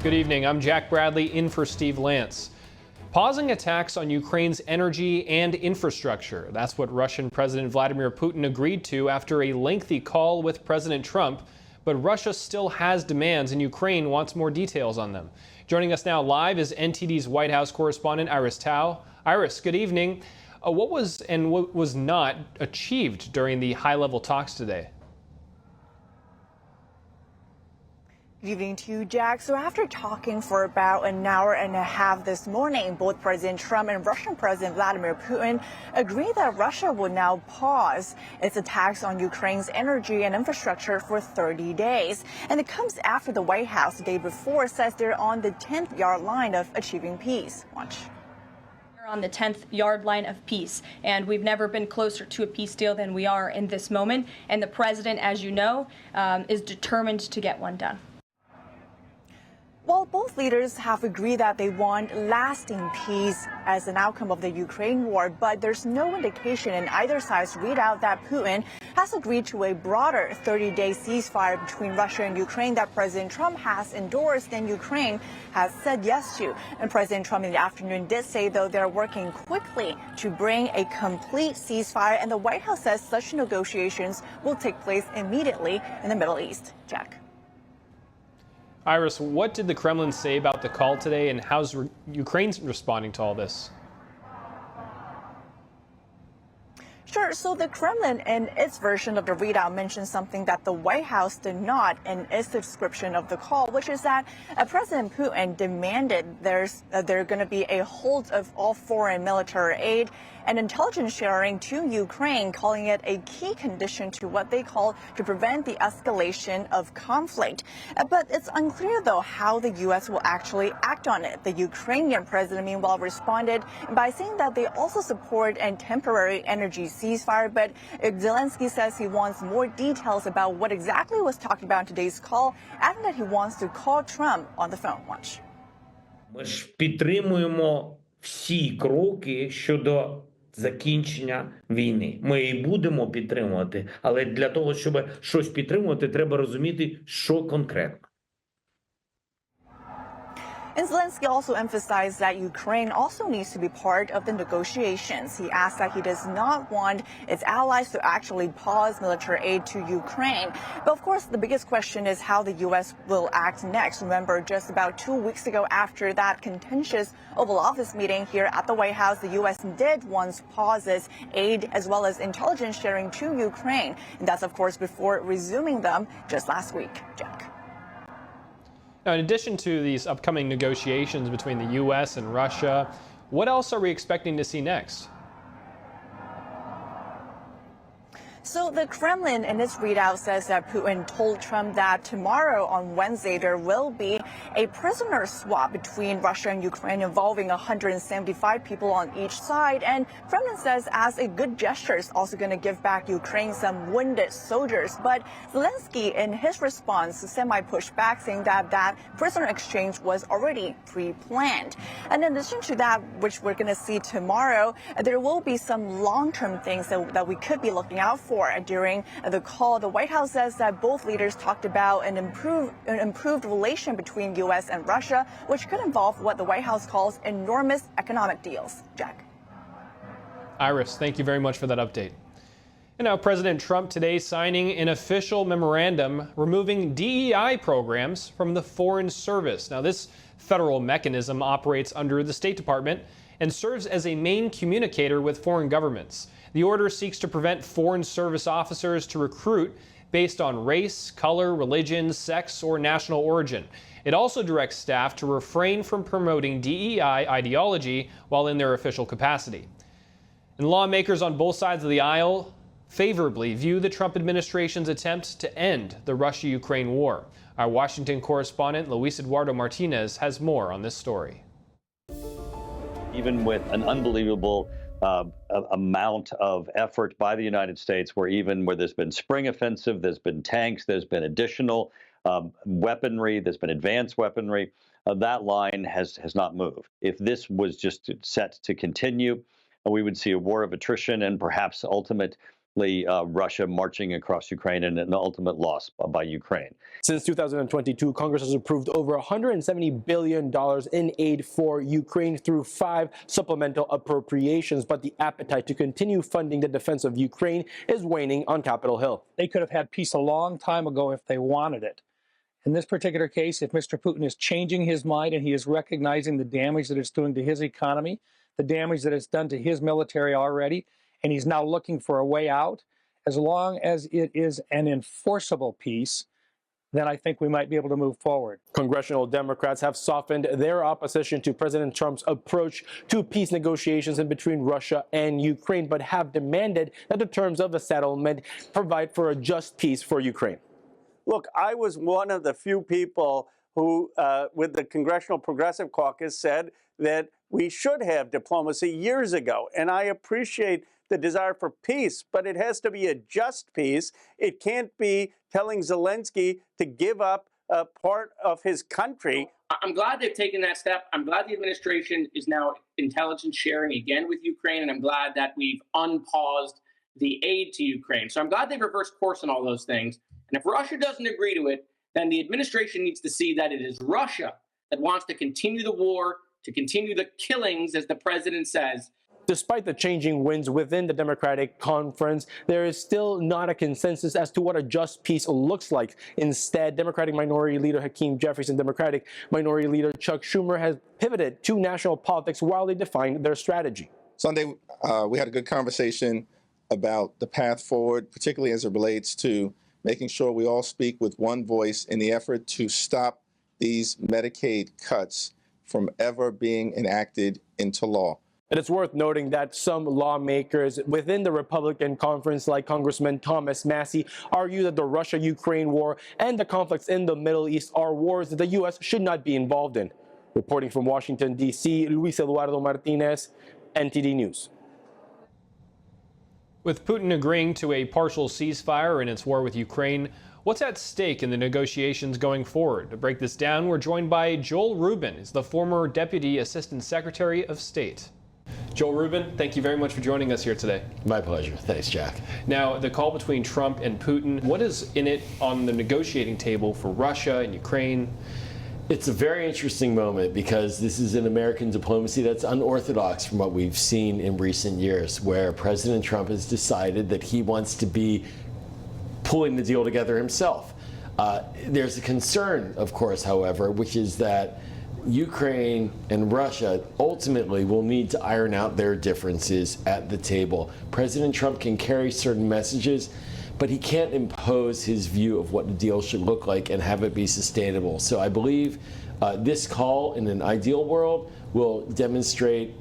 Good evening. I'm Jack Bradley in for Steve Lance. Pausing attacks on Ukraine's energy and infrastructure. That's what Russian President Vladimir Putin agreed to after a lengthy call with President Trump. But Russia still has demands, and Ukraine wants more details on them. Joining us now live is NTD's White House correspondent Iris Tao. Iris, good evening. What was and what was not achieved during the high-level talks today? Good evening to you, Jack. So after talking for about an hour and a half this morning, both President Trump and Russian President Vladimir Putin agreed that Russia would now pause its attacks on Ukraine's energy and infrastructure for 30 days. And it comes after the White House the day before says they're on the 10th yard line of achieving peace. Watch. We're on the 10th yard line of peace, and we've never been closer to a peace deal than we are in this moment. And the president, as you know, is determined to get one done. Well, both leaders have agreed that they want lasting peace as an outcome of the Ukraine war, but there's no indication in either side's readout that Putin has agreed to a broader 30-day ceasefire between Russia and Ukraine that President Trump has endorsed and Ukraine has said yes to. And President Trump in the afternoon did say, though, they're working quickly to bring a complete ceasefire, and the White House says such negotiations will take place immediately in the Middle East. Jack. Iris, what did the Kremlin say about the call today, and how's Ukraine responding to all this? Sure. So the Kremlin, in its version of the readout, mentioned something that the White House did not in its description of the call, which is that President Putin demanded there going to be a halt of all foreign military aid and intelligence sharing to Ukraine, calling it a key condition to what they call to prevent the escalation of conflict. But it's unclear, though, how the U.S. will actually act on it. The Ukrainian president, meanwhile, responded by saying that they also support a temporary energy ceasefire. But Zelensky says he wants more details about what exactly was talked about in today's call, adding that he wants to call Trump on the phone. Watch. Ми ж підтримуємо всі кроки щодо закінчення війни. Ми і будемо підтримувати, але для того, щоб щось підтримувати, треба розуміти, що конкретно. And Zelensky also emphasized that Ukraine also needs to be part of the negotiations. He asked that he does not want its allies to actually pause military aid to Ukraine. But of course, the biggest question is how the U.S. will act next. Remember, just about 2 weeks ago, after that contentious Oval Office meeting here at the White House, the U.S. did once pause its aid as well as intelligence sharing to Ukraine. And that's, of course, before resuming them just last week. Jack. Now, in addition to these upcoming negotiations between the U.S. and Russia, what else are we expecting to see next? So the Kremlin in its readout says that Putin told Trump that tomorrow on Wednesday there will be a prisoner swap between Russia and Ukraine involving 175 people on each side. And Kremlin says as a good gesture is also going to give back Ukraine some wounded soldiers. But Zelensky in his response semi-pushed back, saying that that prisoner exchange was already pre-planned. And in addition to that, which we're going to see tomorrow, there will be some long-term things that we could be looking out for. During the call, the White House says that both leaders talked about an improved relation between U.S. and Russia, which could involve what the White House calls enormous economic deals. Jack. Iris, thank you very much for that update. And now President Trump today signing an official memorandum removing DEI programs from the Foreign Service. Now, this federal mechanism operates under the State Department and serves as a main communicator with foreign governments. The order seeks to prevent Foreign Service officers to recruit based on race, color, religion, sex, or national origin. It also directs staff to refrain from promoting DEI ideology while in their official capacity. And lawmakers on both sides of the aisle favorably view the Trump administration's attempt to end the Russia-Ukraine war. Our Washington correspondent Luis Eduardo Martinez has more on this story. Even with an unbelievable amount of effort by the United States, where there's been spring offensive, there's been tanks, there's been additional weaponry, there's been advanced weaponry, that line has not moved. If this was just set to continue, we would see a war of attrition and perhaps ultimate Russia marching across Ukraine and an ultimate loss by Ukraine. Since 2022, Congress has approved over $170 billion in aid for Ukraine through 5 supplemental appropriations, but the appetite to continue funding the defense of Ukraine is waning on Capitol Hill. They could have had peace a long time ago if they wanted it. In this particular case, if Mr. Putin is changing his mind and he is recognizing the damage that it's doing to his economy, the damage that it's done to his military already, and he's now looking for a way out, as long as it is an enforceable peace, then I think we might be able to move forward. Congressional Democrats have softened their opposition to President Trump's approach to peace negotiations in between Russia and Ukraine, but have demanded that the terms of the settlement provide for a just peace for Ukraine. Look, I was one of the few people who, with the Congressional Progressive Caucus, said that we should have diplomacy years ago. And I appreciate the desire for peace, but it has to be a just peace. It can't be telling Zelensky to give up a part of his country. I'm glad they've taken that step. I'm glad the administration is now intelligence sharing again with Ukraine, and I'm glad that we've unpaused the aid to Ukraine. So I'm glad they've reversed course on all those things. And if Russia doesn't agree to it, then the administration needs to see that it is Russia that wants to continue the war, to continue the killings, as the president says. Despite the changing winds within the Democratic conference, there is still not a consensus as to what a just peace looks like. Instead, Democratic Minority Leader Hakeem Jeffries and Democratic Minority Leader Chuck Schumer have pivoted to national politics while they define their strategy. Sunday, we had a good conversation about the path forward, particularly as it relates to making sure we all speak with one voice in the effort to stop these Medicaid cuts from ever being enacted into law. And it's worth noting that some lawmakers within the Republican conference, like Congressman Thomas Massey, argue that the Russia-Ukraine war and the conflicts in the Middle East are wars that the U.S. should not be involved in. Reporting from Washington, D.C., Luis Eduardo Martinez, NTD News. With Putin agreeing to a partial ceasefire in its war with Ukraine, what's at stake in the negotiations going forward? To break this down, we're joined by Joel Rubin, who's the former Deputy Assistant Secretary of State. Joel Rubin, thank you very much for joining us here today. My pleasure. Thanks, Jack. Now, the call between Trump and Putin, what is in it on the negotiating table for Russia and Ukraine? It's a very interesting moment because this is an American diplomacy that's unorthodox from what we've seen in recent years, where President Trump has decided that he wants to be pulling the deal together himself. There's a concern, of course, however, which is that Ukraine and Russia ultimately will need to iron out their differences at the table. President Trump can carry certain messages, but he can't impose his view of what the deal should look like and have it be sustainable. So I believe this call, in an ideal world, will demonstrate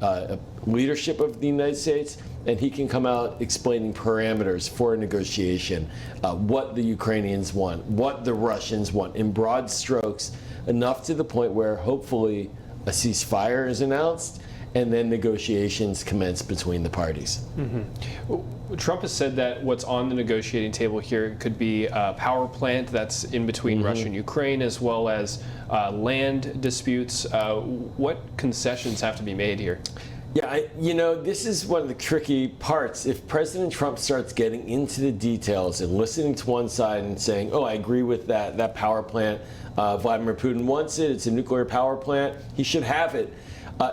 leadership of the United States, and he can come out explaining parameters for a negotiation, what the Ukrainians want, what the Russians want, in broad strokes, enough to the point where hopefully a ceasefire is announced and then negotiations commence between the parties. Mm-hmm. Trump has said that what's on the negotiating table here could be a power plant that's in between Russia and Ukraine, as well as land disputes. What concessions have to be made here? Yeah, this is one of the tricky parts. If President Trump starts getting into the details and listening to one side and saying, oh, I agree with that power plant, Vladimir Putin wants it, it's a nuclear power plant, he should have it.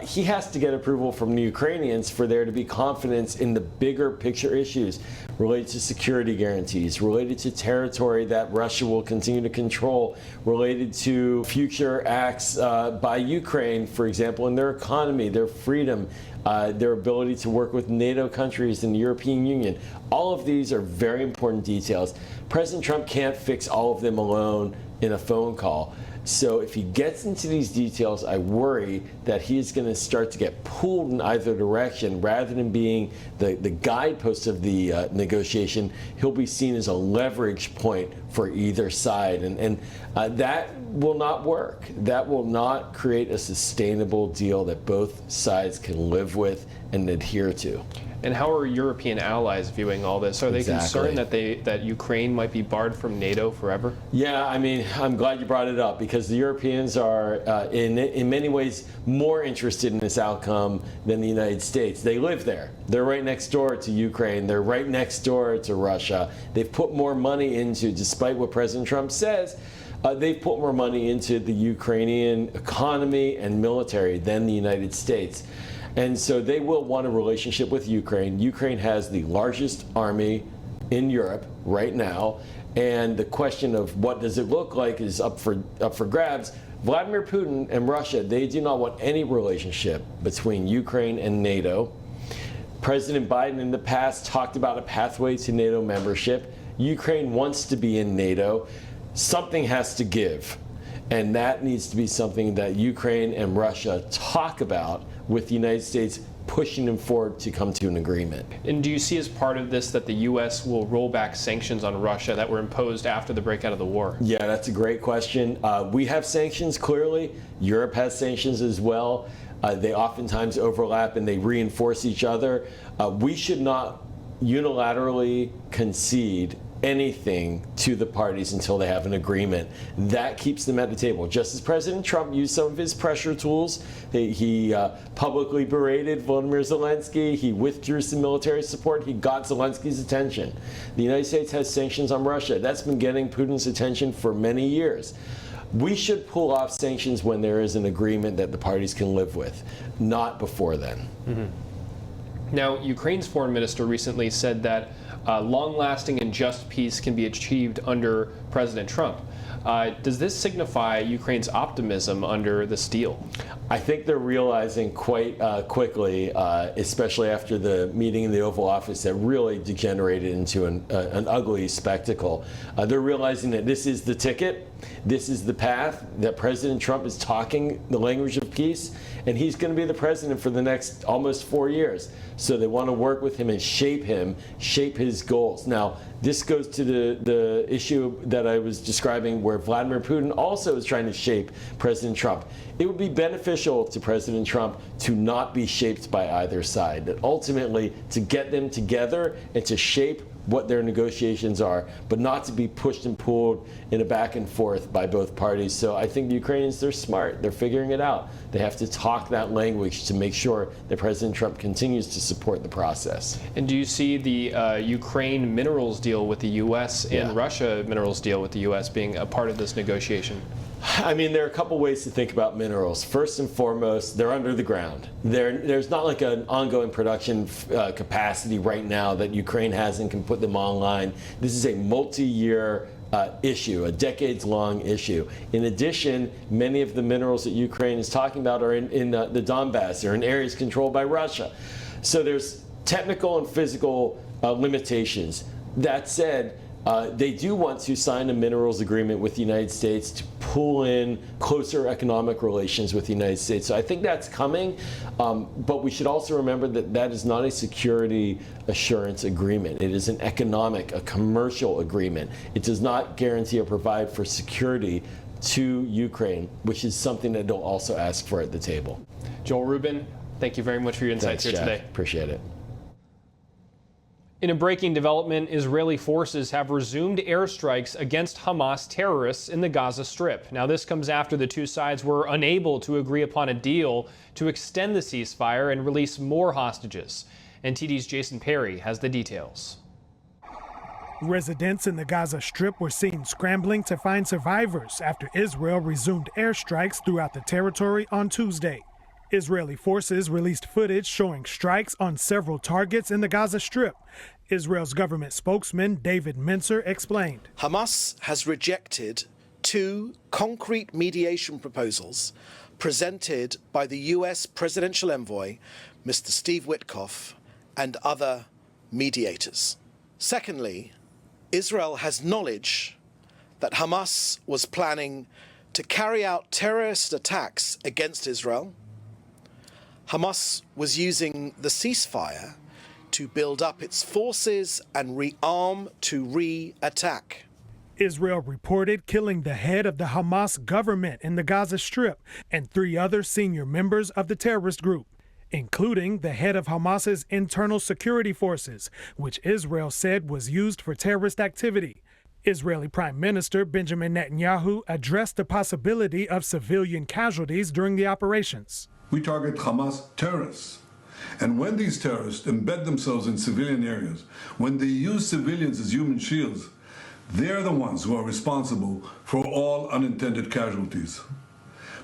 He has to get approval from the Ukrainians for there to be confidence in the bigger picture issues related to security guarantees, related to territory that Russia will continue to control, related to future acts by Ukraine, for example, in their economy, their freedom, their ability to work with NATO countries and the European Union. All of these are very important details. President Trump can't fix all of them alone in a phone call. So if he gets into these details, I worry that he is going to start to get pulled in either direction. Rather than being the guidepost of the negotiation, he'll be seen as a leverage point for either side. And that will not work. That will not create a sustainable deal that both sides can live with and adhere to. And how are European allies viewing all this? Are they concerned that Ukraine might be barred from NATO forever? Yeah, I mean, I'm glad you brought it up, because the Europeans are, in many ways, more interested in this outcome than the United States. They live there. They're right next door to Ukraine. They're right next door to Russia. They've put more money into, despite what President Trump says, they've put more money into the Ukrainian economy and military than the United States. And so they will want a relationship with Ukraine. Ukraine has the largest army in Europe right now, and the question of what does it look like is up for grabs. Vladimir Putin and Russia, they do not want any relationship between Ukraine and NATO. President Biden in the past talked about a pathway to NATO membership. Ukraine wants to be in NATO. Something has to give, and that needs to be something that Ukraine and Russia talk about, with the United States pushing them forward to come to an agreement. And do you see as part of this that the U.S. will roll back sanctions on Russia that were imposed after the breakout of the war? Yeah, that's a great question. We have sanctions, clearly. Europe has sanctions as well. They oftentimes overlap and they reinforce each other. We should not unilaterally concede anything to the parties until they have an agreement. That keeps them at the table. Just as President Trump used some of his pressure tools, he publicly berated Volodymyr Zelensky, he withdrew some military support, he got Zelensky's attention. The United States has sanctions on Russia. That's been getting Putin's attention for many years. We should pull off sanctions when there is an agreement that the parties can live with, not before then. Mm-hmm. Now, Ukraine's foreign minister recently said that long-lasting and just peace can be achieved under President Trump. Does this signify Ukraine's optimism under this deal? I think they're realizing quite quickly, especially after the meeting in the Oval Office that really degenerated into an ugly spectacle. They're realizing that this is the ticket, this is the path, that President Trump is talking the language of peace, and he's going to be the president for the next almost 4 years. So they want to work with him and shape his goals. Now, this goes to the issue that I was describing where Vladimir Putin also is trying to shape President Trump. It would be beneficial to President Trump to not be shaped by either side, that ultimately to get them together and to shape what their negotiations are, but not to be pushed and pulled in a back and forth by both parties. So I think the Ukrainians, they're smart. They're figuring it out. They have to talk that language to make sure that President Trump continues to support the process. And do you see the Ukraine minerals deal with the U.S. and Russia minerals deal with the U.S. being a part of this negotiation? I mean, there are a couple ways to think about minerals. First and foremost, they're under the ground. There's not like an ongoing production capacity right now that Ukraine has and can put them online. This is a multi-year issue, a decades-long issue. In addition, many of the minerals that Ukraine is talking about are in the Donbass. They're in areas controlled by Russia. So there's technical and physical limitations. That said, they do want to sign a minerals agreement with the United States to pull in closer economic relations with the United States. So I think that's coming, but we should also remember that that is not a security assurance agreement. It is an economic, a commercial agreement. It does not guarantee or provide for security to Ukraine, which is something that they'll also ask for at the table. Joel Rubin, thank you very much for your insights here today. Appreciate it. In a breaking development, Israeli forces have resumed airstrikes against Hamas terrorists in the Gaza Strip. Now, this comes after the two sides were unable to agree upon a deal to extend the ceasefire and release more hostages. NTD's Jason Perry has the details. Residents in the Gaza Strip were seen scrambling to find survivors after Israel resumed airstrikes throughout the territory on Tuesday. Israeli forces released footage showing strikes on several targets in the Gaza Strip. Israel's government spokesman David Mincer explained. Hamas has rejected 2 concrete mediation proposals presented by the U.S. presidential envoy, Mr. Steve Witkoff, and other mediators. Secondly, Israel has knowledge that Hamas was planning to carry out terrorist attacks against Israel. Hamas was using the ceasefire to build up its forces and rearm to re-attack. Israel reported killing the head of the Hamas government in the Gaza Strip and 3 other senior members of the terrorist group. including the head of Hamas's internal security forces, which Israel said was used for terrorist activity. Israeli Prime Minister Benjamin Netanyahu addressed the possibility of civilian casualties during the operations. We target Hamas terrorists. And when these terrorists embed themselves in civilian areas, when they use civilians as human shields, they're the ones who are responsible for all unintended casualties.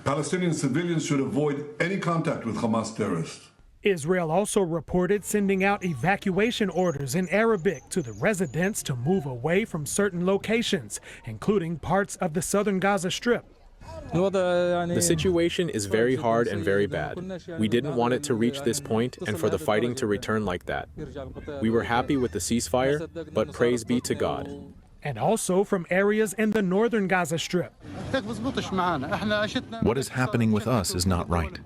Palestinian civilians should avoid any contact with Hamas terrorists. Israel also reported sending out evacuation orders in Arabic to the residents to move away from certain locations, including parts of the southern Gaza Strip. The situation is very hard and very bad. We didn't want it to reach this point and for the fighting to return like that. We were happy with the ceasefire, but praise be to God. And also from areas in the northern Gaza Strip. What is happening with us is not right.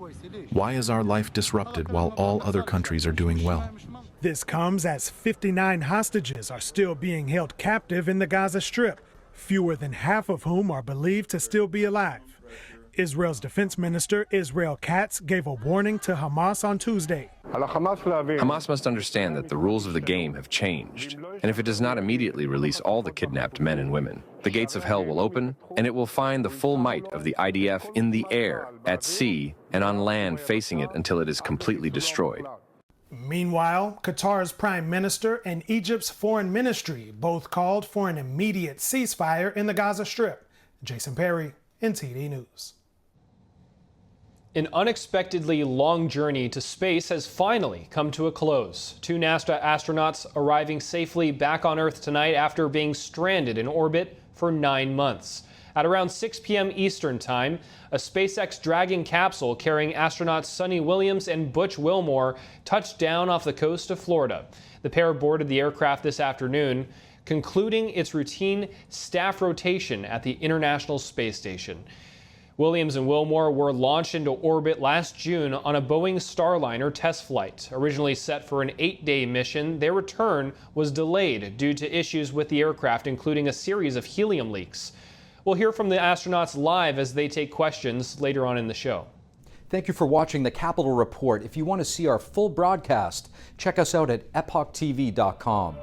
Why is our life disrupted while all other countries are doing well? This comes as 59 hostages are still being held captive in the Gaza Strip, fewer than half of whom are believed to still be alive. Israel's defense minister, Israel Katz, gave a warning to Hamas on Tuesday. Hamas must understand that the rules of the game have changed, and if it does not immediately release all the kidnapped men and women, the gates of hell will open, and it will find the full might of the IDF in the air, at sea, and on land facing it until it is completely destroyed. Meanwhile, Qatar's prime minister and Egypt's foreign ministry both called for an immediate ceasefire in the Gaza Strip. Jason Perry, NTD News. An unexpectedly long journey to space has finally come to a close. 2 NASA astronauts arriving safely back on Earth tonight after being stranded in orbit for 9 months. At around 6 p.m. Eastern Time, a SpaceX Dragon capsule carrying astronauts Sonny Williams and Butch Wilmore touched down off the coast of Florida. The pair boarded the aircraft this afternoon, concluding its routine staff rotation at the International Space Station. Williams and Wilmore were launched into orbit last June on a Boeing Starliner test flight. Originally set for an 8-day mission, their return was delayed due to issues with the aircraft, including a series of helium leaks. We'll hear from the astronauts live as they take questions later on in the show. Thank you for watching the Capitol Report. If you want to see our full broadcast, check us out at epochtv.com.